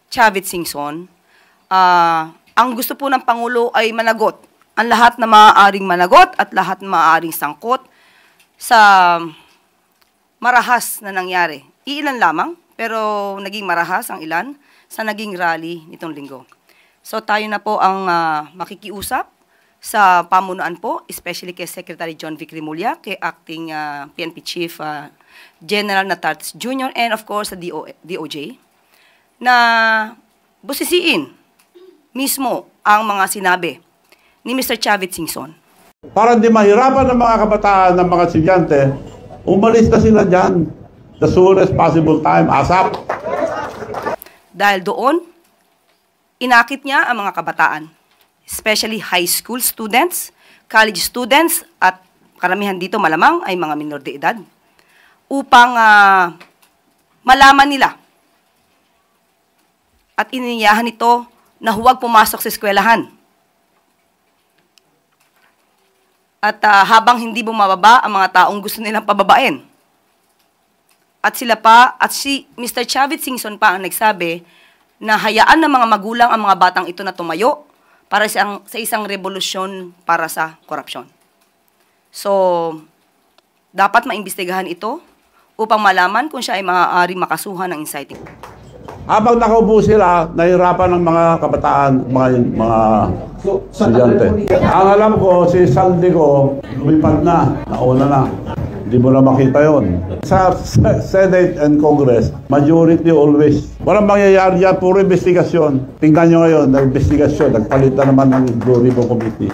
Chavit Singson, ang gusto po ng Pangulo ay managot ang lahat na maaaring managot at lahat na maaaring sangkot sa marahas na nangyari. Iilan lamang, pero naging marahas ang ilan sa naging rally nitong linggo. So tayo na po ang makikiusap sa pamunuan po, especially kay Secretary John Vic Rimulya, kay Acting PNP Chief General Natartes Jr., and of course sa DOJ, na busisiin mismo ang mga sinabi ni Mr. Chavit Singson. Para hindi mahirapan ng mga kabataan, ng mga estudyante, umalis na sila dyan the soonest possible time, ASAP. Dahil doon, inakit niya ang mga kabataan, especially high school students, college students, at karamihan dito malamang ay mga minor de edad, upang malaman nila at iniyahan ito na huwag pumasok sa eskwelahan. At habang hindi bumababa ang mga taong gusto nilang pababain. At sila pa, at si Mr. Chavit Singson pa ang nagsabi na hayaan ng mga magulang ang mga batang ito na tumayo para sa isang revolusyon para sa korupsyon. So, dapat maimbestigahan ito upang malaman kung siya ay maaaring makasuhan ng inciting. Habang nakaupo sila, nahirapan ng mga kabataan, mga estudyante. Ang alam ko, si Saldi ko, lumipad na, nauna na. Hindi mo na makita yon. Sa Senate and Congress, majority always. Walang mangyayari yan, puro investigasyon. Tingnan nyo ngayon, na investigasyon, nagpalit na naman ng Blue Ribbon Committee.